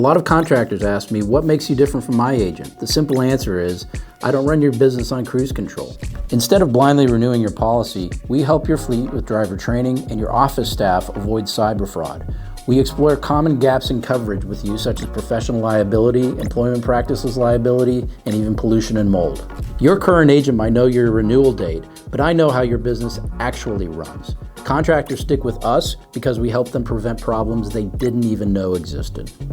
lot of contractors ask me, what makes you different from my agent? The simple answer is, I don't run your business on cruise control. Instead of blindly renewing your policy, we help your fleet with driver training and your office staff avoid cyber fraud. We explore common gaps in coverage with you, such as professional liability, employment practices liability, and even pollution and mold. Your current agent might know your renewal date, but I know how your business actually runs. Contractors stick with us because we help them prevent problems they didn't even know existed.